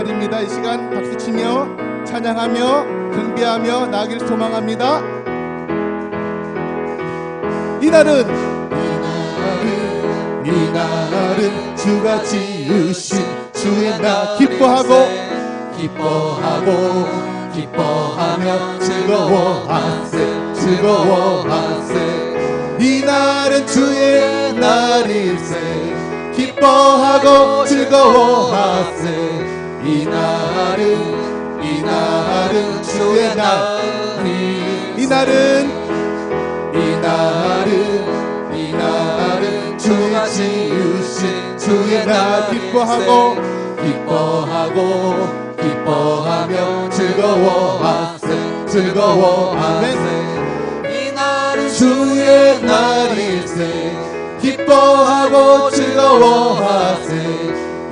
날입니다. 이 시간 박수치며 찬양하며 경배하며 나아가기를 소망합니다. 이날은 주가 지으신 주의 날 기뻐하며 즐거워하세 이날은 주의 날일세 기뻐하고 즐거워하세 이날은 주의 날이 이날은 주가 지으신 주의 날 기뻐하며 즐거워하세 이날은 주의 날일세 기뻐하고 즐거워하세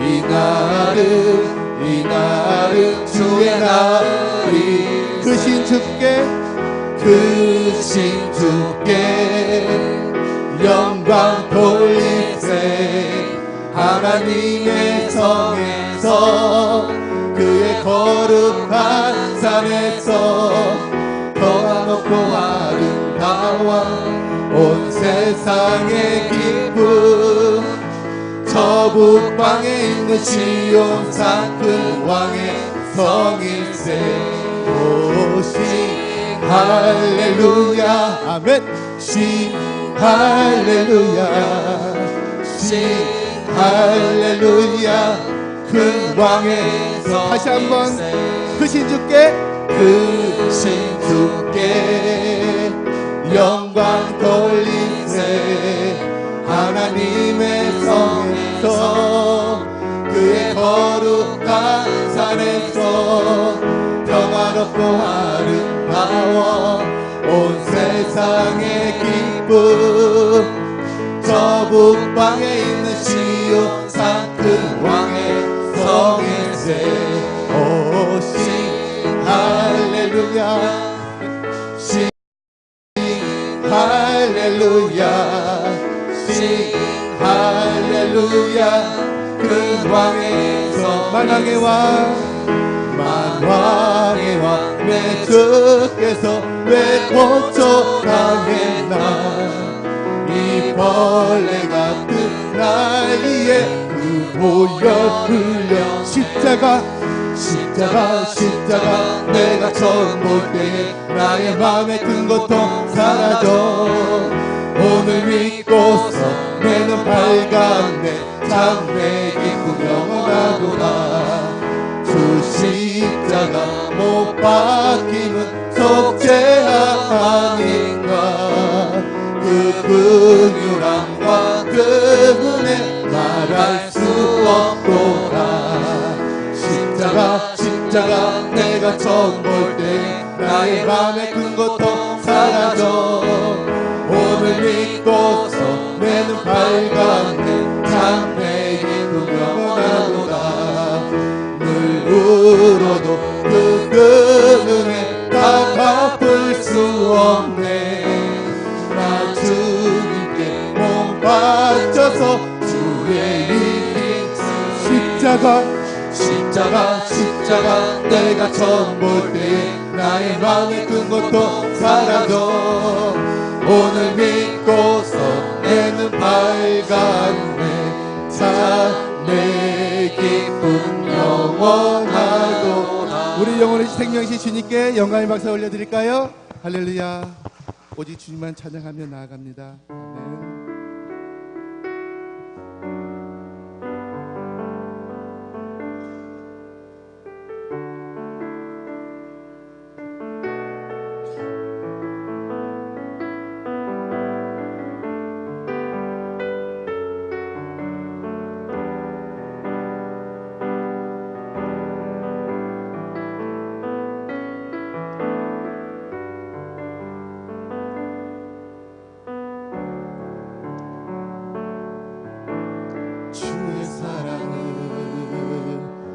이날은 주의 날이 크신 주께 영광 돌리세 하나님의 성에서 그의 거룩한 산에서 거하놓고 아름다워 온 세상의 기쁨 저 북방에 있는 시온산 큰 왕의 성일세 오신 할렐루야 아멘 신 할렐루야 큰 왕의 성 다시 한번 크신 주께 영광 돌리세 하나님의 성에서 그의 거룩한 산에서 평화롭고 아름다워 온 세상의 기쁨 저 북방에 있는 시온산 큰 왕의 성일세 오신 할렐루야 큰 왕의 성 만왕의 왕 내 주께서 왜 고쳐가겠나 이 벌레 같은 나이에 그 보혈 흘려 십자가 내가 처음 볼 때에 나의 마음에 큰 고통 사라져 오늘 믿고서 내 눈 밝았네 참 내 기쁨 영원하구나 주 십자가 못 박힘은 속죄함 아닌가 그 긍휼함과 그 은혜 말할 수 없도다 십자가 내가 처음 볼 때 나의 맘에 큰 고통 사라져 오늘 믿고서 내 눈 밝았네 참 내 기쁨 영원하도다 늘 울어도 그 은혜 다 갚을 수 없네 나 주님께 몸 바쳐서 주의 이름 십자가 내가 처음 볼 때 나의 마음에 큰 고통 사라져 오늘 믿고서 내 눈 밝았네 참 내 기쁨 영원하도다 우리 영혼의 생명이신 주님께 영광의 박수 올려드릴까요? 할렐루야 오직 주님만 찬양하며 나아갑니다. 아멘.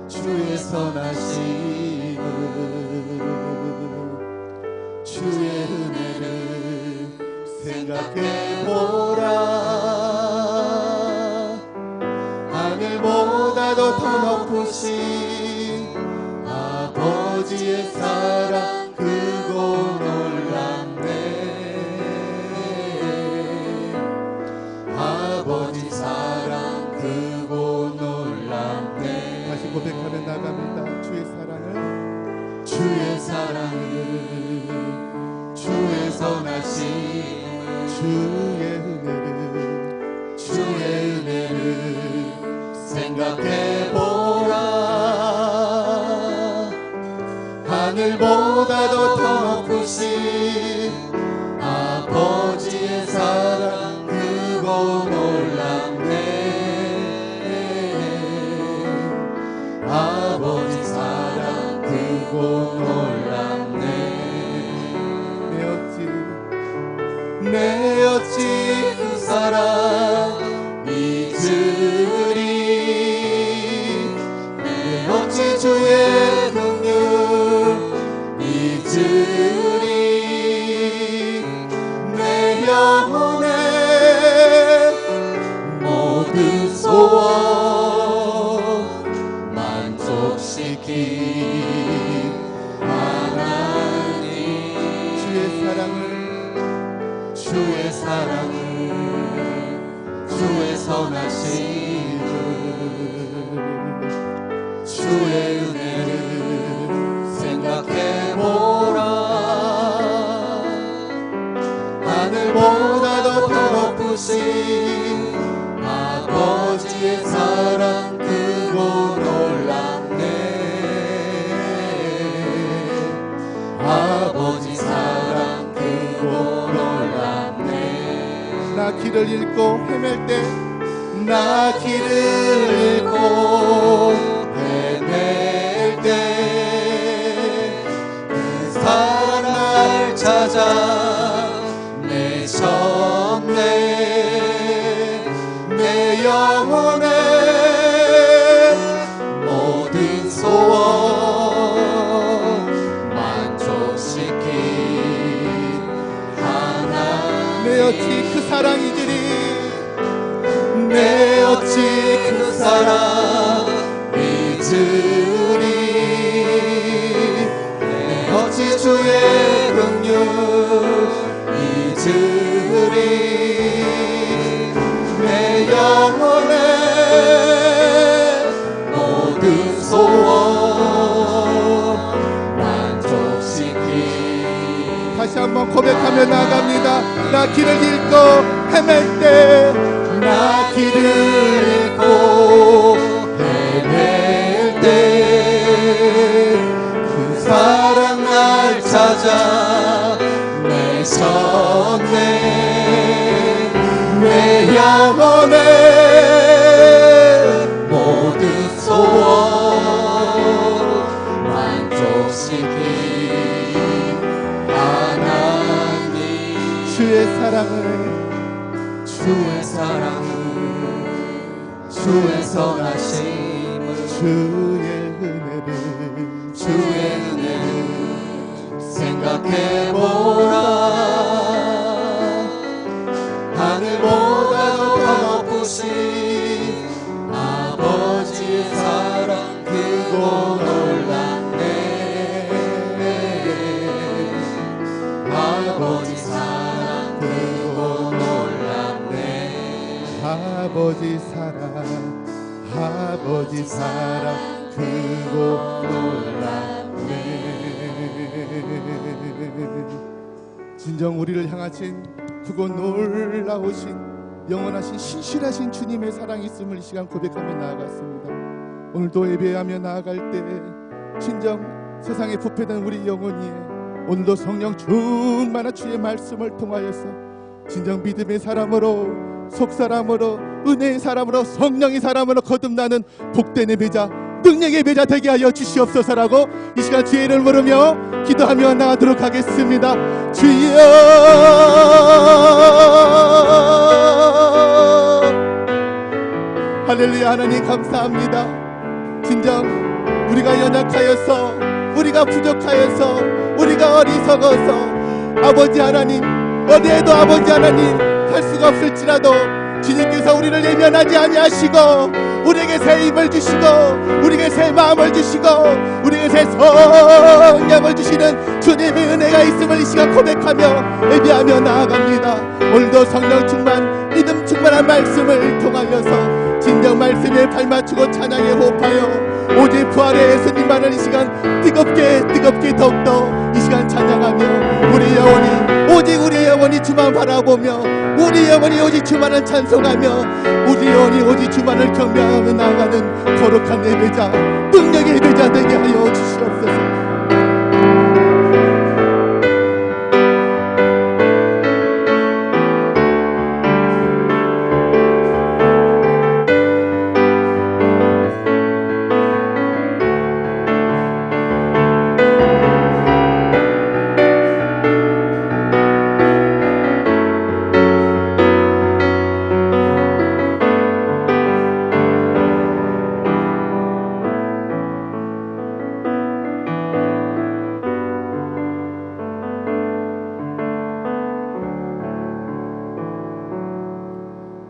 주의 선하심을 주의 은혜를 생각해보라 하늘보다도 더 높으신 고백하며 나갑니다. 주의 사랑을 주의 선하심 주의 은혜를 생각해보라. 하늘보다도 더 높으신 아버지의 사랑 크고 놀랍네. 아버지 사랑 크고 놀랍네. 내 어찌 그 사랑 잊으리. 내 어찌 주의 긍휼 잊으리. 내 영혼의 모든 소원 만족시킨 하나님. 주의 사랑을 주의 선하심을 주의 은혜를 생각해보라. 하늘보다도 더 높으신 아버지의 사랑 크고 놀랍네. 아버지 사랑 크고 놀랍네. 나 길을 잃고 헤맬 때 나 길을 잃고 헤맬 때 그 사랑 날 찾아 내셨네. 내 영혼의 모든 소원 만족시킨 하나님. 내 어찌 그 사랑 잊으리. 내 어찌 그 사랑 잊으리. 내 어찌 주의 긍휼 잊으리. 내 영혼의 모든 소원 만족시킨. 다시 한번 고백하며 나갑니다. 나 길을 잃고 헤맬 때 나 길을 잃고 헤맬 때 그 사랑 날 찾아 내셨네. 내 영혼의 모든 소원 만족시킨 하나님. 주의 사랑을 주의 선하심을 주의 은혜를 생각해보라. 하늘보다도 더 높으신 아버지의 사랑 크고 놀랍네. 아버지 사랑 크고 놀랍네. 아버지 사랑 크고 놀랍네. 진정 우리를 향하신 크고 놀라우신 영원하신 신실하신 주님의 사랑이 있음을 이 시간 고백하며 나아갔습니다. 오늘도 예배하며 나아갈 때 진정 세상에 부패된 우리 영혼이 오늘도 성령 충만한 주의 말씀을 통하여서 진정 믿음의 사람으로 속사람으로 은혜의 사람으로 성령의 사람으로 거듭나는 복된 예배자 능력의 예배자 되게 하여 주시옵소서라고 이 시간 주의 이름을 부르며 기도하며 나가도록 하겠습니다. 주여 할렐루야. 하나님 감사합니다. 진정 우리가 연약하여서 우리가 부족하여서 우리가 어리석어서 아버지 하나님 어디에도 아버지 하나님 할 수가 없을지라도 주님께서 우리를 예면하지 아니하시고 우리에게 새 힘을 주시고 우리에게 새 마음을 주시고 우리에게 새 성령을 주시는 주님의 은혜가 있음을 이 시간 고백하며 예배하며 나아갑니다. 오늘도 성령 충만 믿음 충만한 말씀을 통하여서 진정 말씀에 발맞추고 찬양에 호흡하여 오직 부활의 예수님만을 이 시간 뜨겁게 더욱더 이 시간 찬양하며 우리 영혼이 오직 우리 영혼이 주만 바라보며 우리 영혼이 오직 주만을 찬송하며 우리 영혼이 오직 주만을 경배하며 나아가는 거룩한 예배자 능력의 예배자 되게 하여 주시옵소서.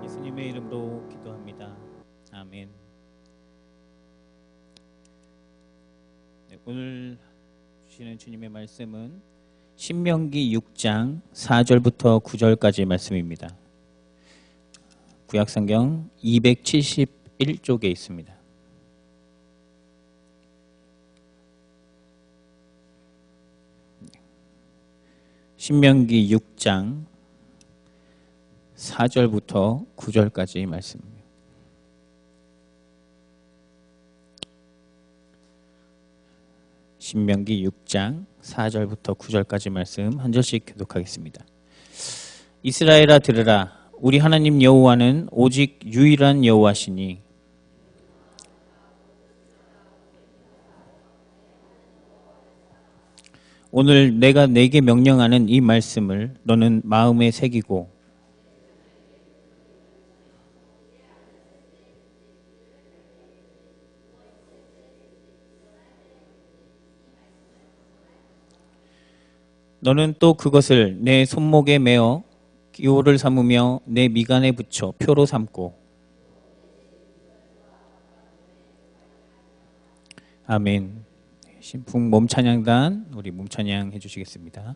예수님의 이름으로 기도합니다. 아멘. 네, 오늘 주시는 주님의 말씀은 신명기 6장 4절부터 9절까지의 말씀입니다. 구약성경 271쪽에 있습니다. 신명기 6장 4절부터 9절까지의 말씀입니다. 신명기 6장 4절부터 9절까지 말씀 한 절씩 교독하겠습니다. 이스라엘아 들으라. 우리 하나님 여호와는 오직 유일한 여호와시니 오늘 내가 네게 명령하는 이 말씀을 너는 마음에 새기고 너는 또 그것을 내 손목에 메어 기호를 삼으며 내 미간에 붙여 표로 삼고 아멘. 신풍 몸찬양단 우리 몸찬양 해주시겠습니다.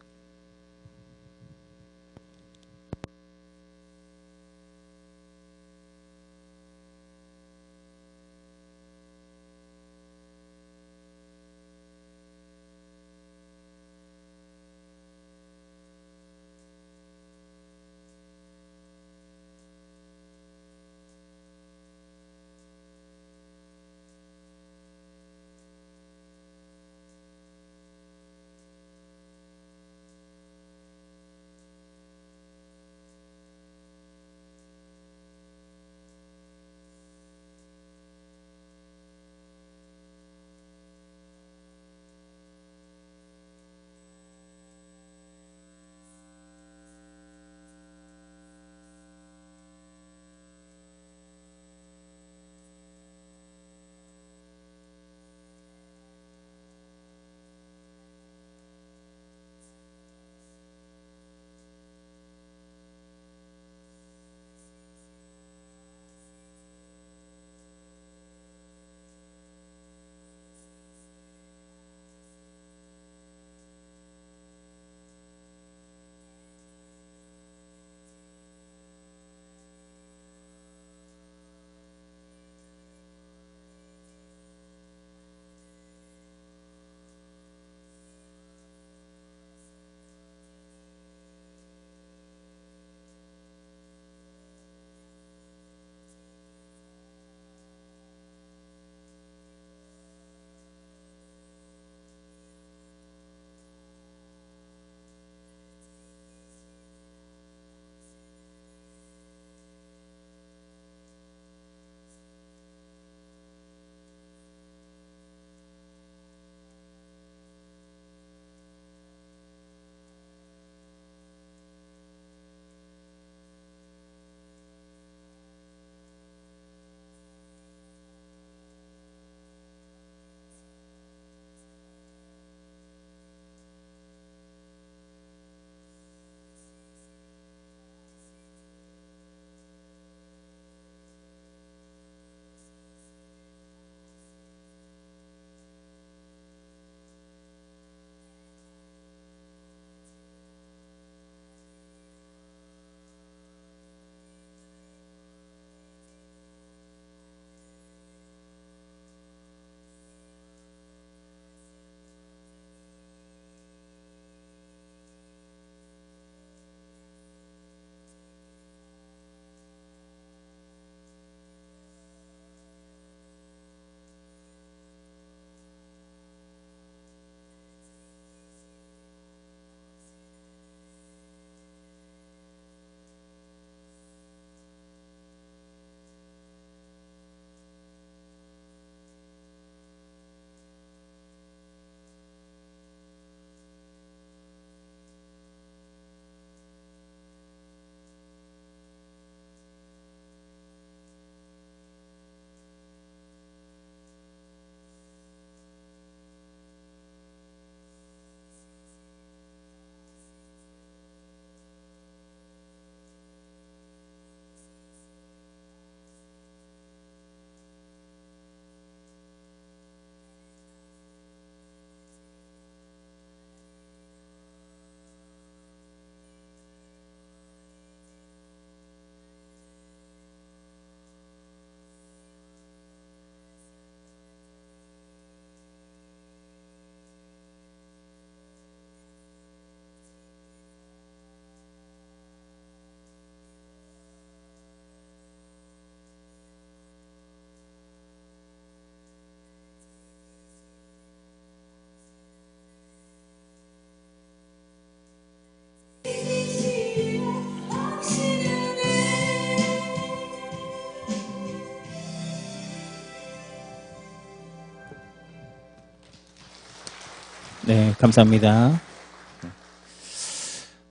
네, 감사합니다.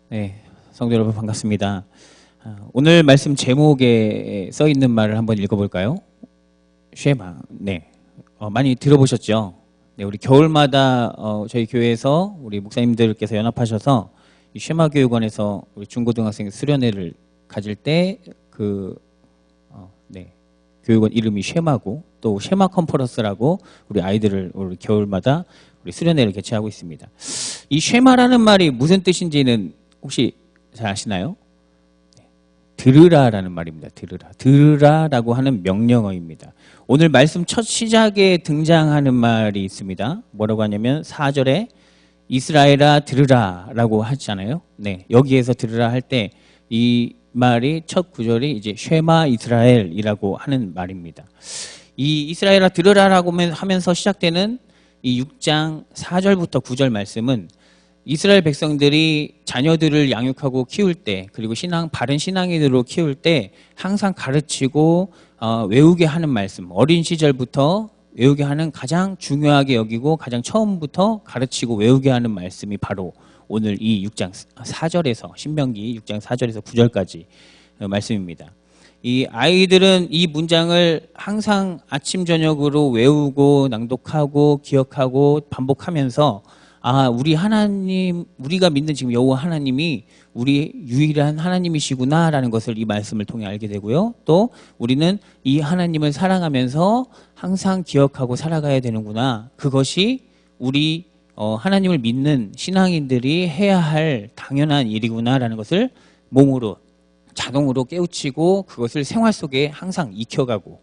네, 성도 여러분 반갑습니다. 오늘 말씀 제목에 써 있는 말을 한번 읽어볼까요? 쉐마. 네, 많이 들어보셨죠? 네, 우리 겨울마다 저희 교회에서 우리 목사님들께서 연합하셔서 이 쉐마 교육원에서 우리 중고등학생 수련회를 가질 때 네, 교육원 이름이 쉐마고 또 쉐마 컨퍼런스라고 우리 아이들을 우리 겨울마다 우리 수련회를 개최하고 있습니다. 이 쉐마라는 말이 무슨 뜻인지는 혹시 잘 아시나요? 들으라라는 말입니다. 들으라라고 하는 명령어입니다. 오늘 말씀 첫 시작에 등장하는 말이 있습니다. 뭐라고 하냐면 4절에 이스라엘아 들으라라고 하잖아요. 네, 여기에서 들으라 할 때 이 말이 첫 구절이 이제 쉐마 이스라엘이라고 하는 말입니다. 이 이스라엘아 들으라라고 하면서 시작되는 이 6장 4절부터 9절 말씀은 이스라엘 백성들이 자녀들을 양육하고 키울 때 그리고 바른 신앙인으로 키울 때 항상 가르치고 외우게 하는 말씀, 어린 시절부터 외우게 하는 가장 중요하게 여기고 가장 처음부터 가르치고 외우게 하는 말씀이 바로 오늘 이 6장 4절에서 신명기 6장 4절에서 9절까지 말씀입니다. 이 아이들은 이 문장을 항상 아침 저녁으로 외우고 낭독하고 기억하고 반복하면서 우리 하나님, 우리가 믿는 지금 여호와 하나님이 우리 유일한 하나님이시구나라는 것을 이 말씀을 통해 알게 되고요. 또 우리는 이 하나님을 사랑하면서 항상 기억하고 살아가야 되는구나. 그것이 우리 하나님을 믿는 신앙인들이 해야 할 당연한 일이구나라는 것을 몸으로 자동으로 깨우치고 그것을 생활 속에 항상 익혀가고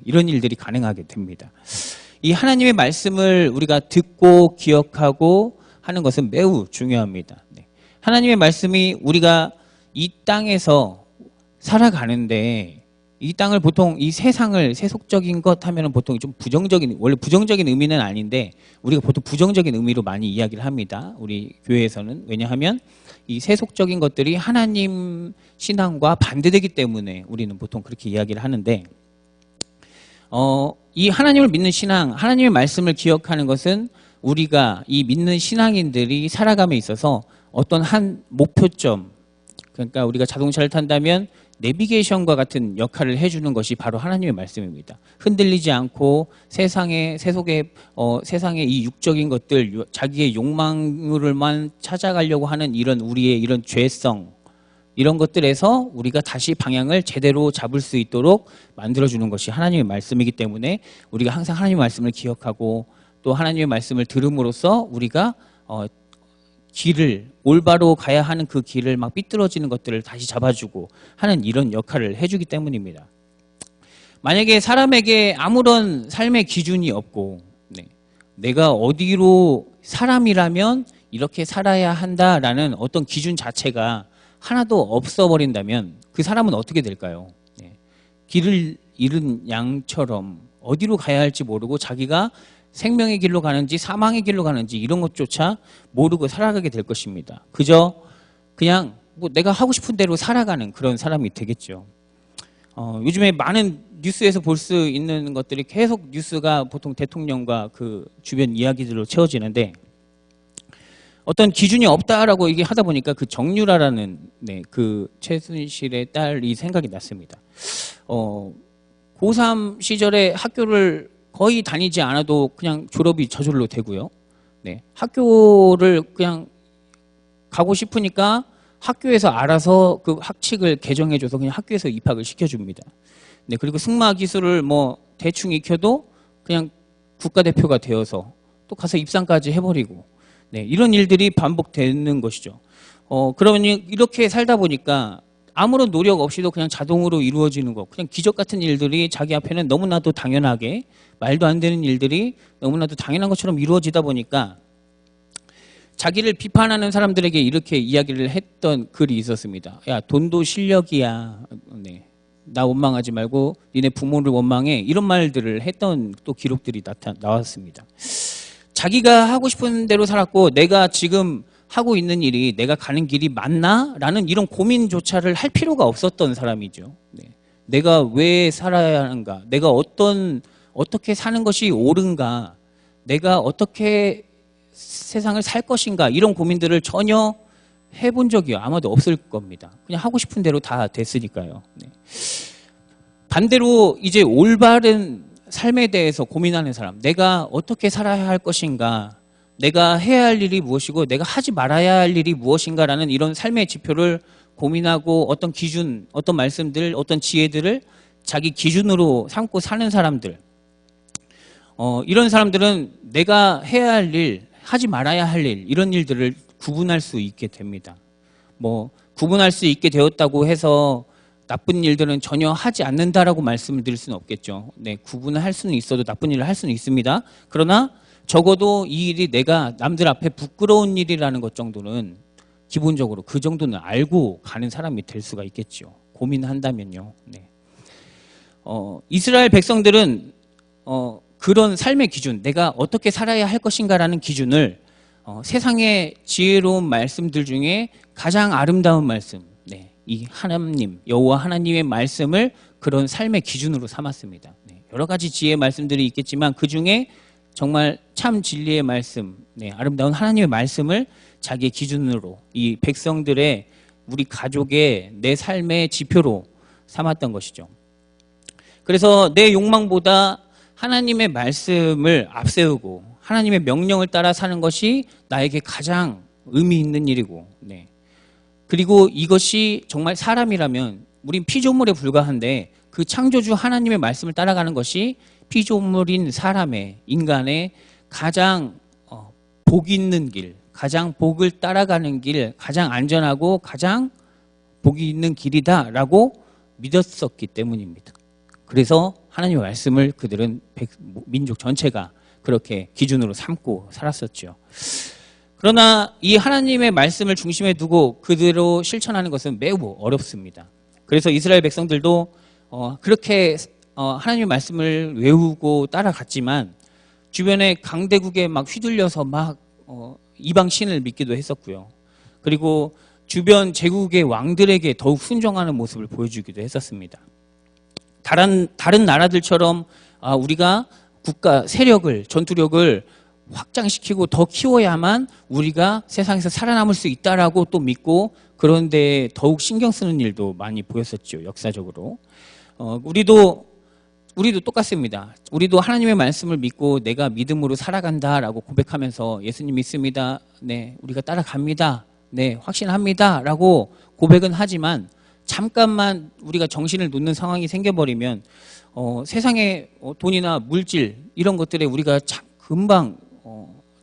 이런 일들이 가능하게 됩니다. 이 하나님의 말씀을 우리가 듣고 기억하고 하는 것은 매우 중요합니다. 하나님의 말씀이 우리가 이 땅에서 살아가는데 이 땅을 보통 이 세상을 세속적인 것 하면은 보통 좀 원래 부정적인 의미는 아닌데 우리가 보통 부정적인 의미로 많이 이야기를 합니다. 우리 교회에서는. 왜냐하면 이 세속적인 것들이 하나님 신앙과 반대되기 때문에 우리는 보통 그렇게 이야기를 하는데 이 하나님을 믿는 신앙, 하나님의 말씀을 기억하는 것은 우리가 이 믿는 신앙인들이 살아감에 있어서 어떤 한 목표점, 그러니까 우리가 자동차를 탄다면 내비게이션과 같은 역할을 해주는 것이 바로 하나님의 말씀입니다. 흔들리지 않고 세상의 이 육적인 것들, 자기의 욕망으로만 찾아가려고 하는 이런 우리의 이런 죄성, 이런 것들에서 우리가 다시 방향을 제대로 잡을 수 있도록 만들어주는 것이 하나님의 말씀이기 때문에 우리가 항상 하나님의 말씀을 기억하고 또 하나님의 말씀을 들음으로써 우리가 길을 올바로 가야 하는 그 길을 막 삐뚤어지는 것들을 다시 잡아주고 하는 이런 역할을 해주기 때문입니다. 만약에 사람에게 아무런 삶의 기준이 없고 내가 어디로 사람이라면 이렇게 살아야 한다라는 어떤 기준 자체가 하나도 없어버린다면 그 사람은 어떻게 될까요? 길을 잃은 양처럼 어디로 가야 할지 모르고 자기가 생명의 길로 가는지 사망의 길로 가는지 이런 것조차 모르고 살아가게 될 것입니다. 그냥 내가 하고 싶은 대로 살아가는 그런 사람이 되겠죠. 요즘에 많은 뉴스에서 볼 수 있는 것들이 계속 뉴스가 보통 대통령과 그 주변 이야기들로 채워지는데 어떤 기준이 없다라고 얘기 하다 보니까 그 정유라라는 그 최순실의 딸이 생각이 났습니다. 고3 시절에 학교를 거의 다니지 않아도 그냥 졸업이 저절로 되고요. 학교를 그냥 가고 싶으니까 학교에서 알아서 그 학칙을 개정해줘서 그냥 학교에서 입학을 시켜줍니다. 그리고 승마 기술을 뭐 대충 익혀도 그냥 국가대표가 되어서 또 가서 입상까지 해버리고 이런 일들이 반복되는 것이죠. 그러면 이렇게 살다 보니까 아무런 노력 없이도 그냥 자동으로 이루어지는 것, 그냥 기적 같은 일들이 자기 앞에는 너무나도 당연하게 말도 안 되는 일들이 너무나도 당연한 것처럼 이루어지다 보니까 자기를 비판하는 사람들에게 이렇게 이야기를 했던 글이 있었습니다. 야, 돈도 실력이야. 나 원망하지 말고 니네 부모를 원망해. 이런 말들을 했던 또 기록들이 나왔습니다. 자기가 하고 싶은 대로 살았고 내가 지금 하고 있는 일이 내가 가는 길이 맞나? 라는 이런 고민조차를 할 필요가 없었던 사람이죠. 내가 왜 살아야 하는가? 내가 어떻게 사는 것이 옳은가? 내가 어떻게 세상을 살 것인가 이런 고민들을 전혀 해본 적이 아마도 없을 겁니다. 그냥 하고 싶은 대로 다 됐으니까요. 네. 반대로 이제 올바른 삶에 대해서 고민하는 사람, 내가 어떻게 살아야 할 것인가, 내가 해야 할 일이 무엇이고 내가 하지 말아야 할 일이 무엇인가라는 이런 삶의 지표를 고민하고 어떤 기준, 어떤 말씀들, 어떤 지혜들을 자기 기준으로 삼고 사는 사람들, 이런 사람들은 내가 해야 할 일, 하지 말아야 할 일, 이런 일들을 구분할 수 있게 됩니다. 뭐 구분할 수 있게 되었다고 해서 나쁜 일들은 전혀 하지 않는다라고 말씀을 드릴 수는 없겠죠. 네, 구분을 할 수는 있어도 나쁜 일을 할 수는 있습니다. 그러나 적어도 이 일이 내가 남들 앞에 부끄러운 일이라는 것 정도는 기본적으로 그 정도는 알고 가는 사람이 될 수가 있겠죠. 고민한다면요. 네. 이스라엘 백성들은 그런 삶의 기준, 내가 어떻게 살아야 할 것인가라는 기준을 세상의 지혜로운 말씀들 중에 가장 아름다운 말씀, 네, 이 하나님, 여호와 하나님의 말씀을 그런 삶의 기준으로 삼았습니다. 네, 여러 가지 지혜의 말씀들이 있겠지만 그 중에 정말 참 진리의 말씀, 네, 아름다운 하나님의 말씀을 자기의 기준으로 이 백성들의 우리 가족의 내 삶의 지표로 삼았던 것이죠. 그래서 내 욕망보다 하나님의 말씀을 앞세우고 하나님의 명령을 따라 사는 것이 나에게 가장 의미 있는 일이고, 네. 그리고 이것이 정말 사람이라면 우린 피조물에 불과한데 그 창조주 하나님의 말씀을 따라가는 것이 피조물인 사람의, 인간의 가장 복 있는 길, 가장 복을 따라가는 길, 가장 안전하고 가장 복이 있는 길이다라고 믿었었기 때문입니다. 그래서 하나님의 말씀을 그들은 민족 전체가 그렇게 기준으로 삼고 살았었죠. 그러나 이 하나님의 말씀을 중심에 두고 그대로 실천하는 것은 매우 어렵습니다. 그래서 이스라엘 백성들도 그렇게 하나님의 말씀을 외우고 따라갔지만 주변에 강대국에 막 휘둘려서 막 이방 신을 믿기도 했었고요. 그리고 주변 제국의 왕들에게 더욱 순종하는 모습을 보여주기도 했었습니다. 다른 나라들처럼 우리가 국가 세력을, 전투력을 확장시키고 더 키워야만 우리가 세상에서 살아남을 수 있다라고 또 믿고 그런데 더욱 신경 쓰는 일도 많이 보였었죠. 역사적으로. 우리도 똑같습니다. 우리도 하나님의 말씀을 믿고 내가 믿음으로 살아간다라고 고백하면서 예수님 믿습니다. 네, 우리가 따라갑니다. 네, 확신합니다. 라고 고백은 하지만 잠깐만 우리가 정신을 놓는 상황이 생겨버리면 세상의 돈이나 물질 이런 것들에 우리가 금방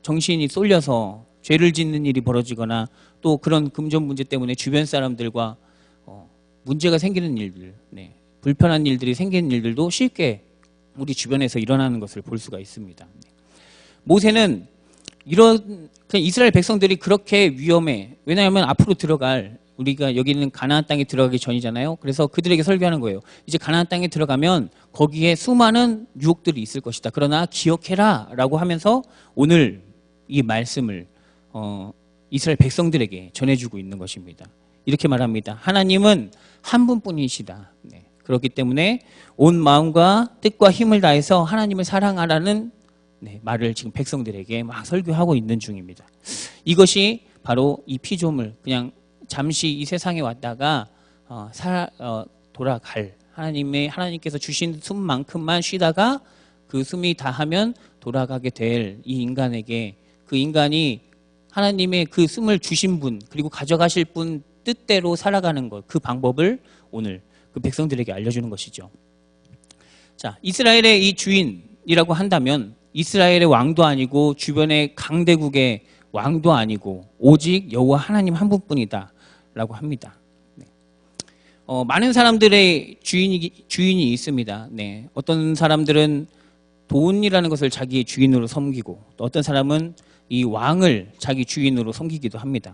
정신이 쏠려서 죄를 짓는 일이 벌어지거나 또 그런 금전 문제 때문에 주변 사람들과 문제가 생기는 일들, 네, 불편한 일들이 생기는 일들도 쉽게 우리 주변에서 일어나는 것을 볼 수가 있습니다. 모세는 그냥 이스라엘 백성들이 그렇게 위험해. 왜냐하면 앞으로 들어갈 우리가 여기는 가나안 땅에 들어가기 전이잖아요. 그래서 그들에게 설교하는 거예요. 이제 가나안 땅에 들어가면 거기에 수많은 유혹들이 있을 것이다. 그러나 기억해라 라고 하면서 오늘 이 말씀을 이스라엘 백성들에게 전해주고 있는 것입니다. 이렇게 말합니다. 하나님은 한 분뿐이시다. 네. 그렇기 때문에 온 마음과 뜻과 힘을 다해서 하나님을 사랑하라는 말을 지금 백성들에게 막 설교하고 있는 중입니다. 이것이 바로 이 피조물, 그냥 잠시 이 세상에 왔다가 돌아갈 하나님께서 주신 숨만큼만 쉬다가 그 숨이 다하면 돌아가게 될 이 인간에게 그 인간이 하나님의 그 숨을 주신 분 그리고 가져가실 분 뜻대로 살아가는 것, 그 방법을 오늘 그 백성들에게 알려주는 것이죠. 자, 이스라엘의 이 주인이라고 한다면 이스라엘의 왕도 아니고 주변의 강대국의 왕도 아니고 오직 여호와 하나님 한 분뿐이다 라고 합니다. 네. 많은 사람들의 주인이 있습니다. 네. 어떤 사람들은 돈이라는 것을 자기의 주인으로 섬기고 또 어떤 사람은 이 왕을 자기 주인으로 섬기기도 합니다.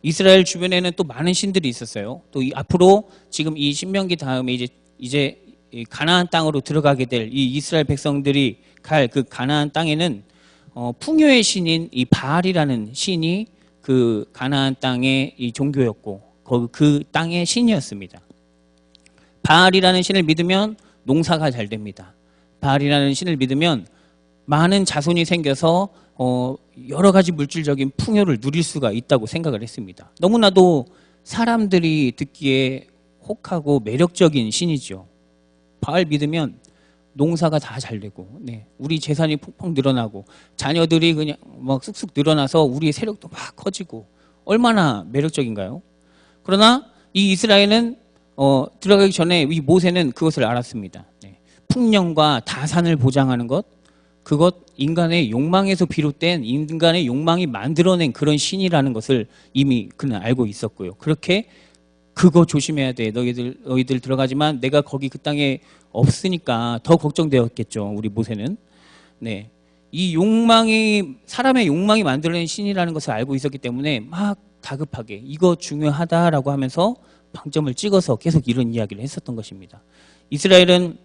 이스라엘 주변에는 또 많은 신들이 있었어요. 또 앞으로 지금 이 신명기 다음에 이제 가나안 땅으로 들어가게 될 이 이스라엘 백성들이 갈 그 가나안 땅에는 풍요의 신인 이 바알이라는 신이 그 가나안 땅의 이 종교였고 그 땅의 신이었습니다. 바알이라는 신을 믿으면 농사가 잘 됩니다. 바알이라는 신을 믿으면 많은 자손이 생겨서 여러 가지 물질적인 풍요를 누릴 수가 있다고 생각을 했습니다. 너무나도 사람들이 듣기에 혹하고 매력적인 신이죠. 바알 믿으면 농사가 다 잘 되고, 네, 우리 재산이 폭폭 늘어나고, 자녀들이 그냥 막 쑥쑥 늘어나서 우리의 세력도 막 커지고, 얼마나 매력적인가요? 그러나 이 이스라엘은 들어가기 전에 이 모세는 그것을 알았습니다. 네. 풍년과 다산을 보장하는 것, 그것 인간의 욕망에서 비롯된 인간의 욕망이 만들어낸 그런 신이라는 것을 이미 그는 알고 있었고요. 그렇게 그거 조심해야 돼. 너희들 들어가지만 내가 거기 그 땅에 없으니까 더 걱정되었겠죠. 우리 모세는. 네. 이 욕망이 사람의 욕망이 만들어낸 신이라는 것을 알고 있었기 때문에 막 다급하게 이거 중요하다라고 하면서 방점을 찍어서 계속 이런 이야기를 했었던 것입니다. 이스라엘은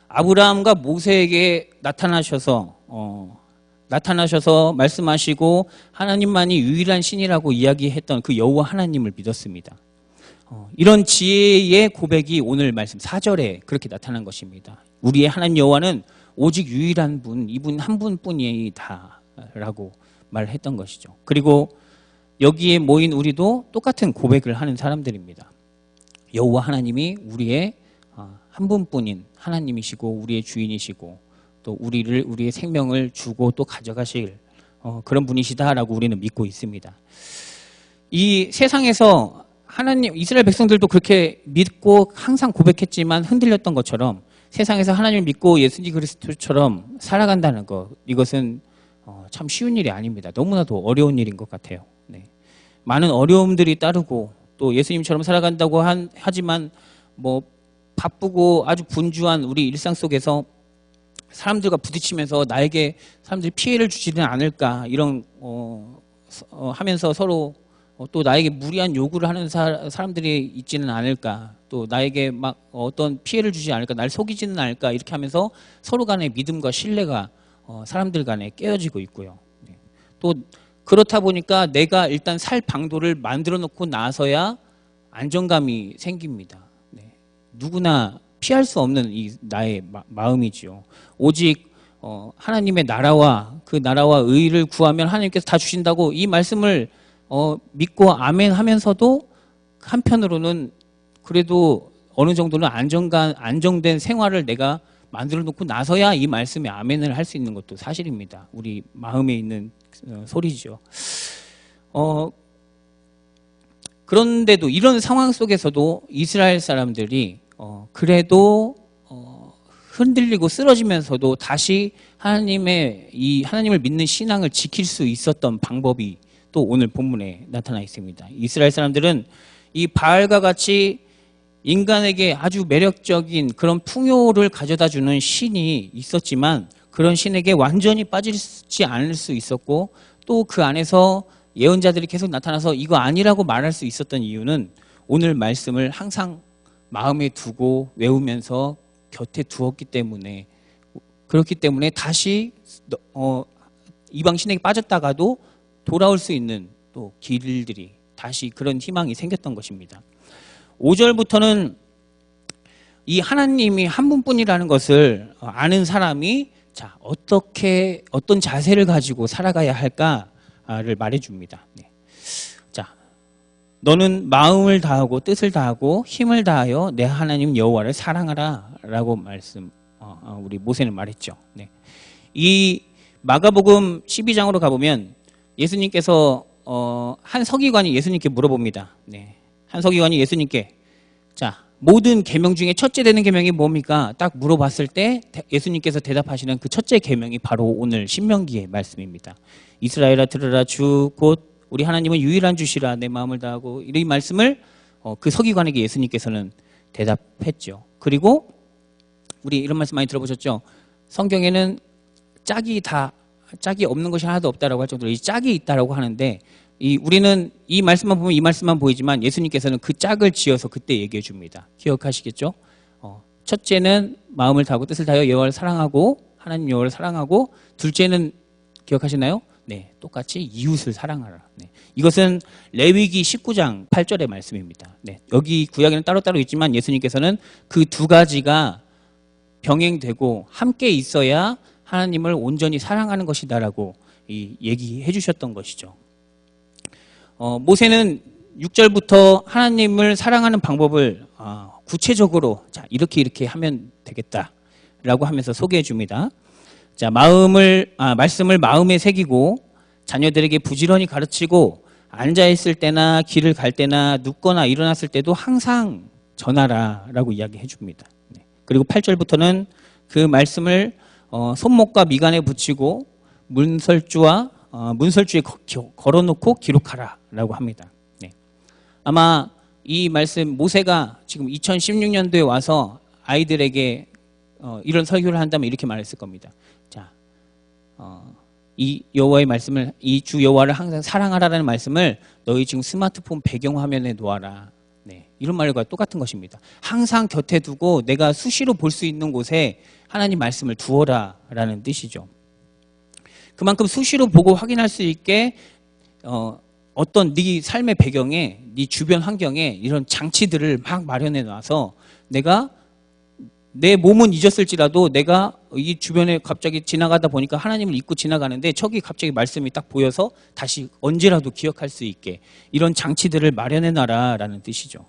아브라함과 모세에게 나타나셔서 말씀하시고 하나님만이 유일한 신이라고 이야기했던 그 여호와 하나님을 믿었습니다. 이런 지혜의 고백이 오늘 말씀 4절에 그렇게 나타난 것입니다. 우리의 하나님 여호와는 오직 유일한 분, 이분 한 분뿐이다라고 말했던 것이죠. 그리고 여기에 모인 우리도 똑같은 고백을 하는 사람들입니다. 여호와 하나님이 우리의 한 분뿐인 하나님이시고 우리의 주인이시고 또 우리의 생명을 주고 또 가져가실 그런 분이시다라고 우리는 믿고 있습니다. 이 세상에서 하나님, 이스라엘 백성들도 그렇게 믿고 항상 고백했지만 흔들렸던 것처럼 세상에서 하나님을 믿고 예수님 그리스도처럼 살아간다는 것, 이것은 참 쉬운 일이 아닙니다. 너무나도 어려운 일인 것 같아요. 네. 많은 어려움들이 따르고 또 예수님처럼 살아간다고 하지만 뭐 바쁘고 아주 분주한 우리 일상 속에서 사람들과 부딪히면서 나에게 사람들이 피해를 주지는 않을까 이런 하면서 서로 또 나에게 무리한 요구를 하는 사람들이 있지는 않을까, 또 나에게 막 어떤 피해를 주지 않을까, 날 속이지는 않을까, 이렇게 하면서 서로 간의 믿음과 신뢰가 사람들 간에 깨어지고 있고요. 또 그렇다 보니까 내가 일단 살 방도를 만들어 놓고 나서야 안정감이 생깁니다. 네. 누구나 피할 수 없는 이 나의 마음이지요. 오직 하나님의 나라와 그 나라와 의를 구하면 하나님께서 다 주신다고 이 말씀을 믿고 아멘 하면서도 한편으로는 그래도 어느 정도는 안정된 생활을 내가 만들어 놓고 나서야 이 말씀에 아멘을 할 수 있는 것도 사실입니다. 우리 마음에 있는 소리죠. 그런데도 이런 상황 속에서도 이스라엘 사람들이 그래도 흔들리고 쓰러지면서도 다시 하나님을 믿는 신앙을 지킬 수 있었던 방법이 또 오늘 본문에 나타나 있습니다. 이스라엘 사람들은 이 바알과 같이 인간에게 아주 매력적인 그런 풍요를 가져다 주는 신이 있었지만 그런 신에게 완전히 빠지지 않을 수 있었고 또 그 안에서 예언자들이 계속 나타나서 이거 아니라고 말할 수 있었던 이유는 오늘 말씀을 항상 마음에 두고 외우면서 곁에 두었기 때문에, 그렇기 때문에 다시 이방 신에게 빠졌다가도 돌아올 수 있는 또 길들이 다시 그런 희망이 생겼던 것입니다. 5절부터는 이 하나님이 한 분뿐이라는 것을 아는 사람이 자 어떤 자세를 가지고 살아가야 할까를 말해줍니다. 네. 자, 너는 마음을 다하고 뜻을 다하고 힘을 다하여 내 하나님 여호와를 사랑하라라고 우리 모세는 말했죠. 네. 이 마가복음 12장으로 가보면 예수님께서 한 서기관이 예수님께 물어봅니다. 네. 한 서기관이 예수님께 자 모든 계명 중에 첫째 되는 계명이 뭡니까? 딱 물어봤을 때 예수님께서 대답하시는 그 첫째 계명이 바로 오늘 신명기의 말씀입니다. 이스라엘아 들으라 주 곧 우리 하나님은 유일한 주시라 내 마음을 다하고 이 말씀을 그 서기관에게 예수님께서는 대답했죠. 그리고 우리 이런 말씀 많이 들어보셨죠? 성경에는 짝이 없는 것이 하나도 없다라고 할 정도로 이 짝이 있다라고 하는데 우리는 이 말씀만 보면 이 말씀만 보이지만 예수님께서는 그 짝을 지어서 그때 얘기해 줍니다. 기억하시겠죠? 첫째는 마음을 다하고 뜻을 다하여 여호와를 사랑하고 하나님 여호와를 사랑하고 둘째는 기억하시나요? 네, 똑같이 이웃을 사랑하라. 네. 이것은 레위기 19장 8절의 말씀입니다. 네, 여기 구약에는 따로따로 있지만 예수님께서는 그 두 가지가 병행되고 함께 있어야 하나님을 온전히 사랑하는 것이다라고 얘기해 주셨던 것이죠. 모세는 6절부터 하나님을 사랑하는 방법을 구체적으로 자, 이렇게 하면 되겠다라고 하면서 소개해 줍니다. 자, 말씀을 마음에 새기고 자녀들에게 부지런히 가르치고 앉아 있을 때나 길을 갈 때나 눕거나 일어났을 때도 항상 전하라라고 이야기해 줍니다. 네. 그리고 8절부터는 그 말씀을 손목과 미간에 붙이고 문설주에 걸어놓고 기록하라라고 합니다. 네. 아마 이 말씀 모세가 지금 2016년도에 와서 아이들에게 이런 설교를 한다면 이렇게 말했을 겁니다. 자, 이 여호와의 말씀을, 이 주 여호와를 항상 사랑하라라는 말씀을 너희 지금 스마트폰 배경화면에 놓아라. 네, 이런 말과 똑같은 것입니다. 항상 곁에 두고 내가 수시로 볼 수 있는 곳에 하나님 말씀을 두어라라는 뜻이죠. 그만큼 수시로 보고 확인할 수 있게 어떤 네 삶의 배경에, 네 주변 환경에 이런 장치들을 막 마련해 놔서 내가 내 몸은 잊었을지라도 내가 이 주변에 갑자기 지나가다 보니까 하나님을 잊고 지나가는데 저기 갑자기 말씀이 딱 보여서 다시 언제라도 기억할 수 있게 이런 장치들을 마련해 놔라라는 뜻이죠.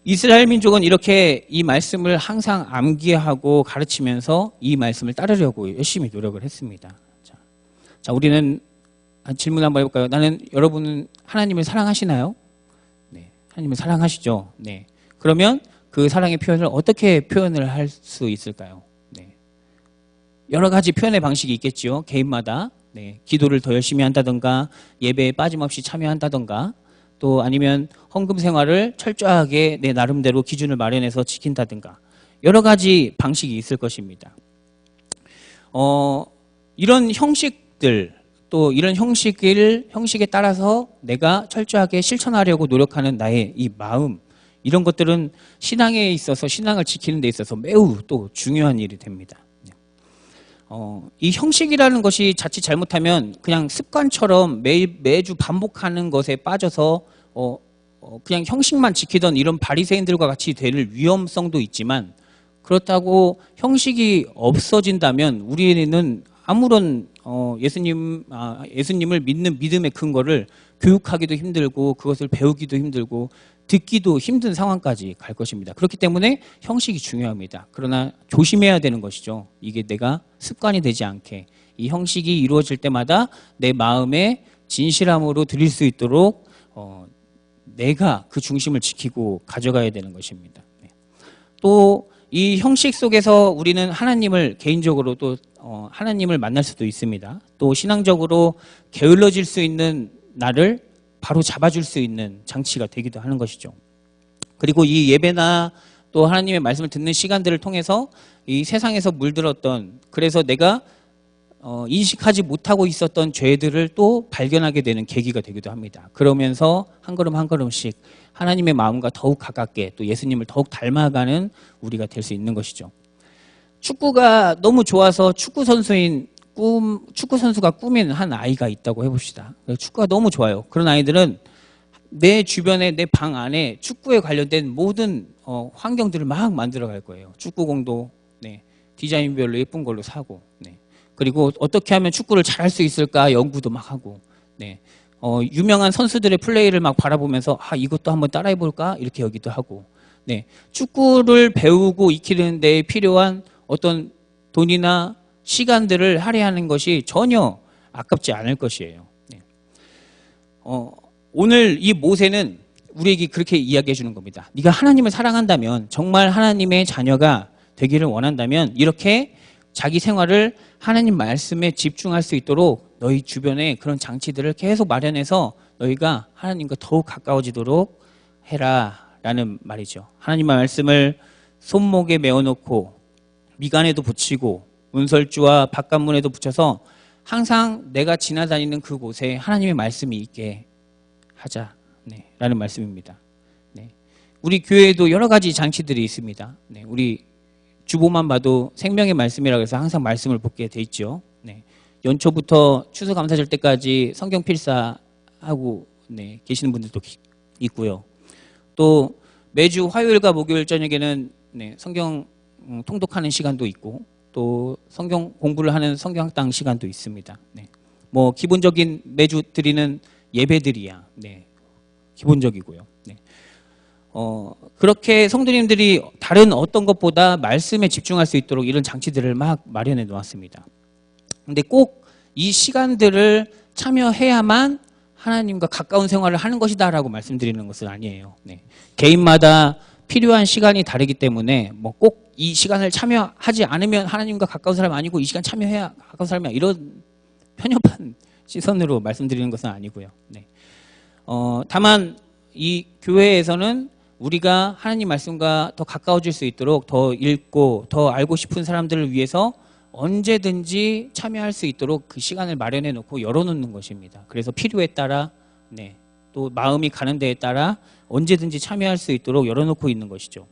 이스라엘 민족은 이렇게 이 말씀을 항상 암기하고 가르치면서 이 말씀을 따르려고 열심히 노력을 했습니다. 자, 우리는 질문 한번 해볼까요? 여러분은 하나님을 사랑하시나요? 네, 하나님을 사랑하시죠. 네. 그러면 그 사랑의 표현을 어떻게 표현을 할 수 있을까요? 네. 여러 가지 표현의 방식이 있겠죠. 개인마다. 네. 기도를 더 열심히 한다던가, 예배에 빠짐없이 참여한다던가, 또 아니면 헌금 생활을 철저하게 내 나름대로 기준을 마련해서 지킨다든가, 여러 가지 방식이 있을 것입니다. 이런 형식들, 또 이런 형식에 따라서 내가 철저하게 실천하려고 노력하는 나의 이 마음, 이런 것들은 신앙에 있어서, 신앙을 지키는 데 있어서 매우 또 중요한 일이 됩니다. 이 형식이라는 것이 자칫 잘못하면 그냥 습관처럼 매주 반복하는 것에 빠져서 그냥 형식만 지키던 이런 바리새인들과 같이 될 위험성도 있지만, 그렇다고 형식이 없어진다면 우리는 아무런 예수님을 믿는 믿음의 근거를 교육하기도 힘들고 그것을 배우기도 힘들고 듣기도 힘든 상황까지 갈 것입니다. 그렇기 때문에 형식이 중요합니다. 그러나 조심해야 되는 것이죠. 이게 내가 습관이 되지 않게 이 형식이 이루어질 때마다 내 마음에 진실함으로 드릴 수 있도록 내가 그 중심을 지키고 가져가야 되는 것입니다. 또 이 형식 속에서 우리는 하나님을 개인적으로 또 하나님을 만날 수도 있습니다. 또 신앙적으로 게을러질 수 있는 나를 바로 잡아줄 수 있는 장치가 되기도 하는 것이죠. 그리고 이 예배나 또 하나님의 말씀을 듣는 시간들을 통해서 이 세상에서 물들었던, 그래서 내가 인식하지 못하고 있었던 죄들을 또 발견하게 되는 계기가 되기도 합니다. 그러면서 한 걸음 한 걸음씩 하나님의 마음과 더욱 가깝게 또 예수님을 더욱 닮아가는 우리가 될 수 있는 것이죠. 축구가 너무 좋아서 축구 선수가 꿈인 한 아이가 있다고 해봅시다. 축구가 너무 좋아요. 그런 아이들은 내 주변에, 내 방 안에 축구에 관련된 모든 환경들을 막 만들어 갈 거예요. 축구공도 디자인별로 예쁜 걸로 사고, 그리고 어떻게 하면 축구를 잘할 수 있을까 연구도 막 하고, 유명한 선수들의 플레이를 막 바라보면서 이것도 한번 따라해볼까 이렇게 여기도 하고, 축구를 배우고 익히는 데 필요한 어떤 돈이나 시간들을 할애하는 것이 전혀 아깝지 않을 것이에요. 오늘 이 모세는 우리에게 그렇게 이야기해 주는 겁니다. 네가 하나님을 사랑한다면, 정말 하나님의 자녀가 되기를 원한다면 이렇게 자기 생활을 하나님 말씀에 집중할 수 있도록 너희 주변에 그런 장치들을 계속 마련해서 너희가 하나님과 더욱 가까워지도록 해라 라는 말이죠. 하나님의 말씀을 손목에 메어놓고 미간에도 붙이고 문설주와 바깥문에도 붙여서 항상 내가 지나다니는 그곳에 하나님의 말씀이 있게 하자 라는 말씀입니다. 우리 교회에도 여러 가지 장치들이 있습니다. 우리 주보만 봐도 생명의 말씀이라고 해서 항상 말씀을 보게 돼 있죠. 연초부터 추수감사절 때까지 성경 필사하고 계시는 분들도 있고요. 또 매주 화요일과 목요일 저녁에는 성경 통독하는 시간도 있고, 또 성경 공부를 하는 성경학당 시간도 있습니다. 네. 뭐 기본적인 매주 드리는 예배들이야. 네. 기본적이고요. 네. 그렇게 성도님들이 다른 어떤 것보다 말씀에 집중할 수 있도록 이런 장치들을 막 마련해 놓았습니다. 근데 꼭 이 시간들을 참여해야만 하나님과 가까운 생활을 하는 것이다라고 말씀드리는 것은 아니에요. 네. 개인마다 필요한 시간이 다르기 때문에 뭐 꼭 이 시간을 참여하지 않으면 하나님과 가까운 사람이 아니고 이 시간 참여해야 가까운 사람이야, 이런 편협한 시선으로 말씀드리는 것은 아니고요. 네. 다만 이 교회에서는 우리가 하나님 말씀과 더 가까워질 수 있도록 더 읽고 더 알고 싶은 사람들을 위해서 언제든지 참여할 수 있도록 그 시간을 마련해 놓고 열어놓는 것입니다. 그래서 필요에 따라, 네, 또 마음이 가는 데에 따라 언제든지 참여할 수 있도록 열어놓고 있는 것이죠.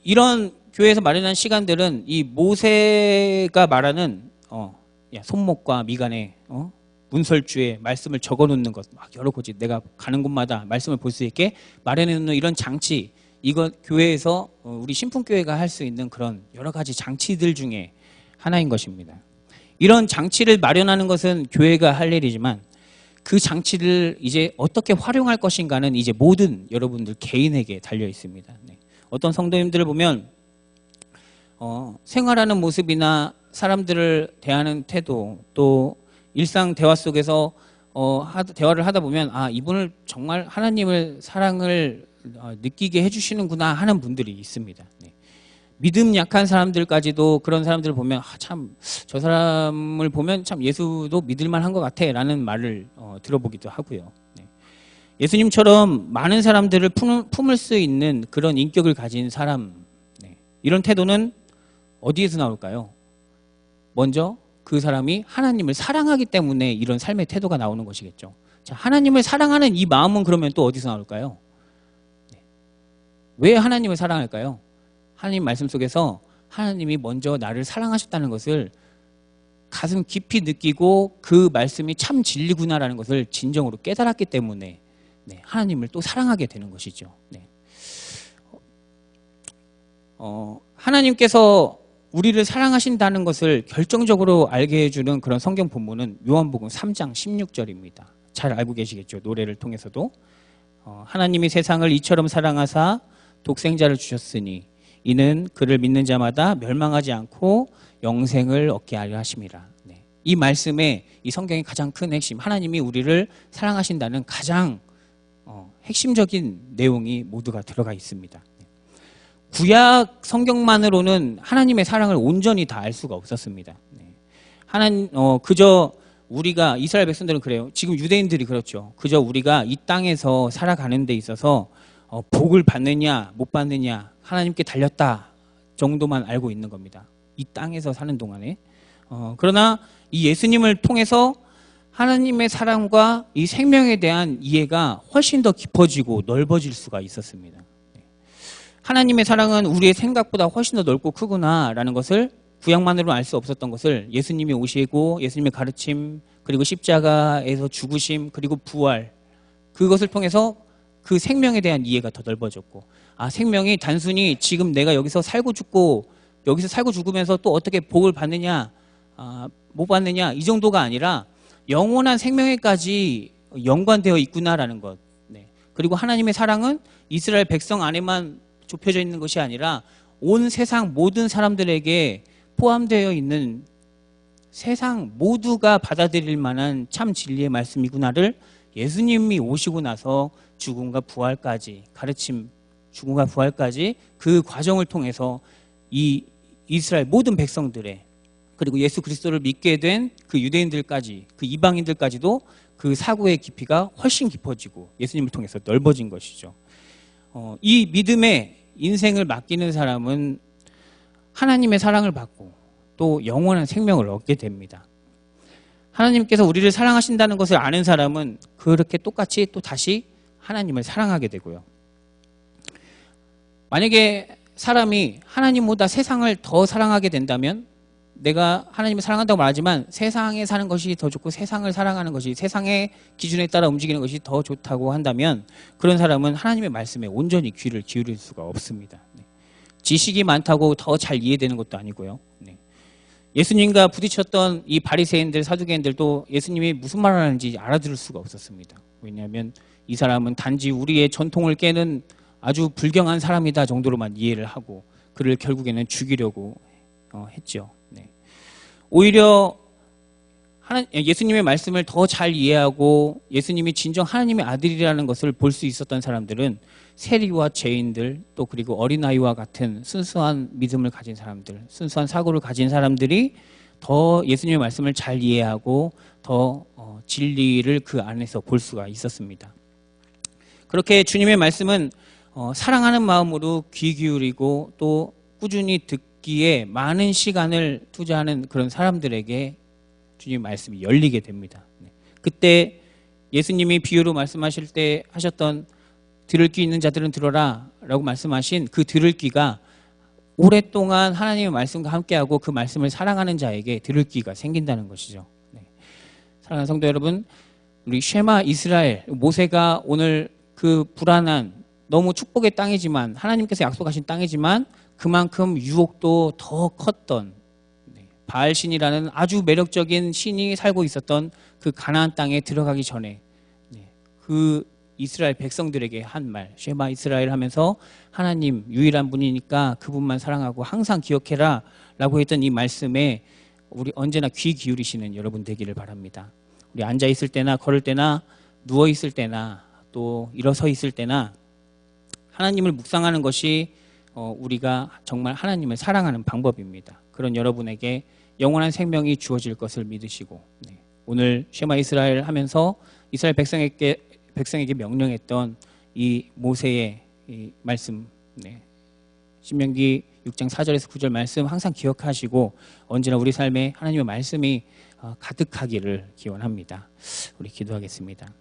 이런 교회에서 마련한 시간들은 이 모세가 말하는 손목과 미간에 문설주에 말씀을 적어놓는 것, 막 여러 곳이 내가 가는 곳마다 말씀을 볼 수 있게 마련해놓는 이런 장치, 이건 교회에서 우리 신풍교회가 할 수 있는 그런 여러 가지 장치들 중에 하나인 것입니다. 이런 장치를 마련하는 것은 교회가 할 일이지만 그 장치를 이제 어떻게 활용할 것인가는 이제 모든 여러분들 개인에게 달려 있습니다. 네. 어떤 성도님들을 보면 생활하는 모습이나 사람들을 대하는 태도, 또 일상 대화 속에서 대화를 하다 보면 이분을 정말 하나님을 사랑을 느끼게 해주시는구나 하는 분들이 있습니다. 네. 믿음 약한 사람들까지도 그런 사람들을 보면 참 저 사람을 보면 참 예수도 믿을만한 것 같아 라는 말을 들어보기도 하고요. 네. 예수님처럼 많은 사람들을 품을 수 있는 그런 인격을 가진 사람, 네. 이런 태도는 어디에서 나올까요? 먼저 그 사람이 하나님을 사랑하기 때문에 이런 삶의 태도가 나오는 것이겠죠. 자, 하나님을 사랑하는 이 마음은 그러면 또 어디서 나올까요? 네. 왜 하나님을 사랑할까요? 하나님 말씀 속에서 하나님이 먼저 나를 사랑하셨다는 것을 가슴 깊이 느끼고 그 말씀이 참 진리구나라는 것을 진정으로 깨달았기 때문에, 네, 하나님을 또 사랑하게 되는 것이죠. 네. 하나님께서 우리를 사랑하신다는 것을 결정적으로 알게 해주는 그런 성경 본문은 요한복음 3장 16절입니다. 잘 알고 계시겠죠? 노래를 통해서도. 하나님이 세상을 이처럼 사랑하사 독생자를 주셨으니 이는 그를 믿는 자마다 멸망하지 않고 영생을 얻게 하려 하심이라. 네. 이 말씀에 이 성경의 가장 큰 핵심, 하나님이 우리를 사랑하신다는 가장 핵심적인 내용이 모두가 들어가 있습니다. 구약 성경만으로는 하나님의 사랑을 온전히 다 알 수가 없었습니다. 네. 그저 우리가, 이스라엘 백성들은 그래요. 지금 유대인들이 그렇죠. 그저 우리가 이 땅에서 살아가는 데 있어서 복을 받느냐 못 받느냐 하나님께 달렸다 정도만 알고 있는 겁니다. 이 땅에서 사는 동안에. 그러나 이 예수님을 통해서 하나님의 사랑과 이 생명에 대한 이해가 훨씬 더 깊어지고 넓어질 수가 있었습니다. 하나님의 사랑은 우리의 생각보다 훨씬 더 넓고 크구나라는 것을 구약만으로는 알 수 없었던 것을 예수님이 오시고 예수님의 가르침, 그리고 십자가에서 죽으심, 그리고 부활, 그것을 통해서 그 생명에 대한 이해가 더 넓어졌고, 생명이 단순히 지금 내가 여기서 살고 죽고 여기서 살고 죽으면서 또 어떻게 복을 받느냐 못 받느냐 이 정도가 아니라 영원한 생명에까지 연관되어 있구나라는 것. 네. 그리고 하나님의 사랑은 이스라엘 백성 안에만 좁혀져 있는 것이 아니라 온 세상 모든 사람들에게 포함되어 있는 세상 모두가 받아들일 만한 참 진리의 말씀이구나를 예수님이 오시고 나서 죽음과 부활까지, 가르침 죽음과 부활까지 그 과정을 통해서 이 이스라엘 모든 백성들의, 그리고 예수 그리스도를 믿게 된 그 유대인들까지, 그 이방인들까지도 그 사고의 깊이가 훨씬 깊어지고 예수님을 통해서 넓어진 것이죠. 이 믿음의 인생을 맡기는 사람은 하나님의 사랑을 받고 또 영원한 생명을 얻게 됩니다. 하나님께서 우리를 사랑하신다는 것을 아는 사람은 그렇게 똑같이 또 다시 하나님을 사랑하게 되고요. 만약에 사람이 하나님보다 세상을 더 사랑하게 된다면, 내가 하나님을 사랑한다고 말하지만 세상에 사는 것이 더 좋고 세상을 사랑하는 것이, 세상의 기준에 따라 움직이는 것이 더 좋다고 한다면 그런 사람은 하나님의 말씀에 온전히 귀를 기울일 수가 없습니다. 지식이 많다고 더 잘 이해되는 것도 아니고요. 네. 예수님과 부딪혔던 이 바리새인들, 사두개인들도 예수님이 무슨 말을 하는지 알아들을 수가 없었습니다. 왜냐하면 이 사람은 단지 우리의 전통을 깨는 아주 불경한 사람이다 정도로만 이해를 하고 그를 결국에는 죽이려고 했죠. 네. 오히려 예수님의 말씀을 더 잘 이해하고 예수님이 진정 하나님의 아들이라는 것을 볼 수 있었던 사람들은 세리와 죄인들, 또 그리고 어린아이와 같은 순수한 믿음을 가진 사람들, 순수한 사고를 가진 사람들이 더 예수님의 말씀을 잘 이해하고 더 진리를 그 안에서 볼 수가 있었습니다. 그렇게 주님의 말씀은 사랑하는 마음으로 귀 기울이고 또 꾸준히 듣기에 많은 시간을 투자하는 그런 사람들에게 주님의 말씀이 열리게 됩니다. 그때 예수님이 비유로 말씀하실 때 하셨던 들을 귀 있는 자들은 들어라 라고 말씀하신 그 들을 귀가 오랫동안 하나님의 말씀과 함께하고 그 말씀을 사랑하는 자에게 들을 귀가 생긴다는 것이죠. 사랑하는 성도 여러분, 우리 쉐마 이스라엘, 모세가 오늘 그 불안한 너무 축복의 땅이지만 하나님께서 약속하신 땅이지만 그만큼 유혹도 더 컸던 바알신이라는 아주 매력적인 신이 살고 있었던 그 가나안 땅에 들어가기 전에 그 이스라엘 백성들에게 한 말, 쉐마 이스라엘 하면서 하나님 유일한 분이니까 그분만 사랑하고 항상 기억해라 라고 했던 이 말씀에 우리 언제나 귀 기울이시는 여러분 되기를 바랍니다. 우리 앉아 있을 때나 걸을 때나 누워 있을 때나 또 일어서 있을 때나 하나님을 묵상하는 것이 우리가 정말 하나님을 사랑하는 방법입니다. 그런 여러분에게 영원한 생명이 주어질 것을 믿으시고 오늘 쉐마 이스라엘 하면서 이스라엘 백성에게 명령했던 이 모세의 이 말씀, 신명기 6장 4절에서 9절 말씀 항상 기억하시고 언제나 우리 삶에 하나님의 말씀이 가득하기를 기원합니다. 우리 기도하겠습니다.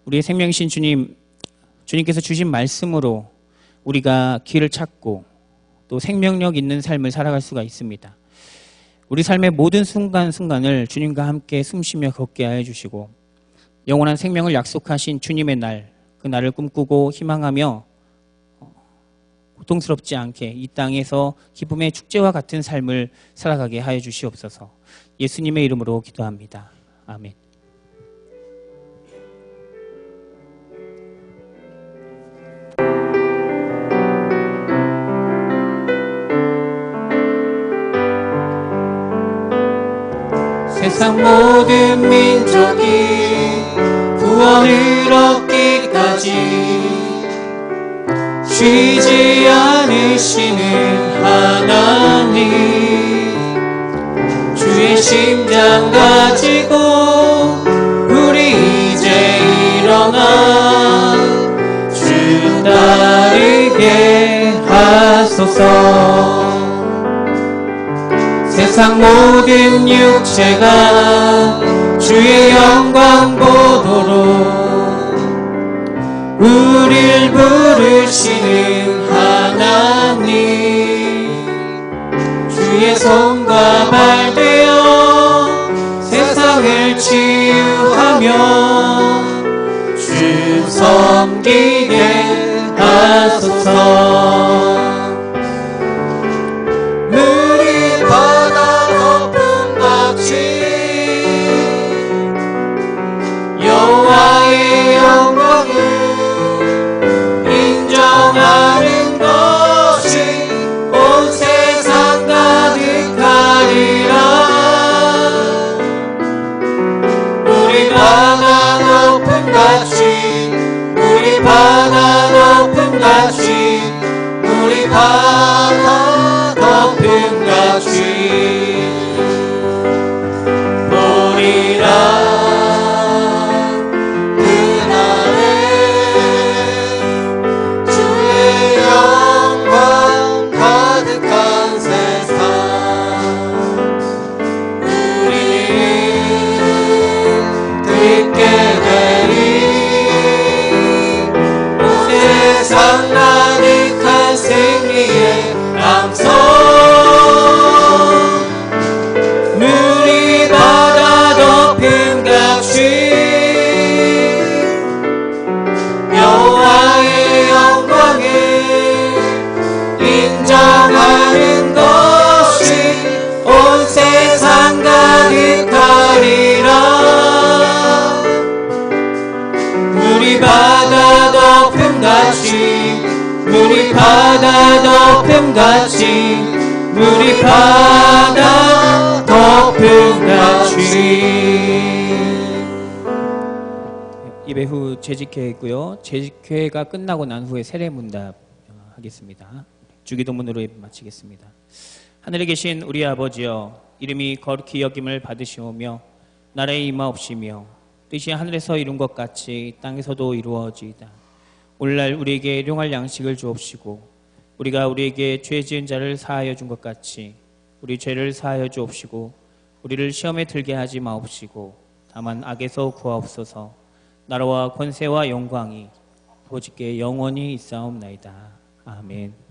우리의 생명이신 주님, 주님께서 주신 말씀으로 우리가 길을 찾고 또 생명력 있는 삶을 살아갈 수가 있습니다. 우리 삶의 모든 순간순간을 주님과 함께 숨쉬며 걷게 하여 주시고 영원한 생명을 약속하신 주님의 날, 그 날을 꿈꾸고 희망하며 고통스럽지 않게 이 땅에서 기쁨의 축제와 같은 삶을 살아가게 하여 주시옵소서. 예수님의 이름으로 기도합니다. 아멘. 세상 모든 민족이 구원을 얻기까지 쉬지 않으시는 하나님, 주의 심장 가지고 우리 이제 일어나 주 따르게 하소서. 세상 모든 육체가 주의 영광 보도록 우릴 부르시는 하나님, 주의 손과 발 되어 세상을 치유하며 주 섬기게 하소서. 여호와의 영광을 인정하는 것이 온 세상 가득하리라. 우리 바다 높음같이, 우리 바다 높음같이, 우리 바다 높음같이 보리라. 여호와의 영광을 높음같이 물이 바다 높음같이. 예배 후 재직회 있고요. 재직회가 끝나고 난 후에 세례문답 하겠습니다. 주기도문으로 예배 마치겠습니다. 하늘에 계신 우리 아버지여, 이름이 거룩히 여김을 받으시오며 나라의 임하옵시며 뜻이 하늘에서 이룬 것 같이 땅에서도 이루어지이다. 오늘날 우리에게 일용할 양식을 주옵시고 우리가 우리에게 죄 지은 자를 사하여 준 것 같이 우리 죄를 사하여 주옵시고 우리를 시험에 들게 하지 마옵시고 다만 악에서 구하옵소서. 나라와 권세와 영광이 아버지께 영원히 있사옵나이다. 아멘.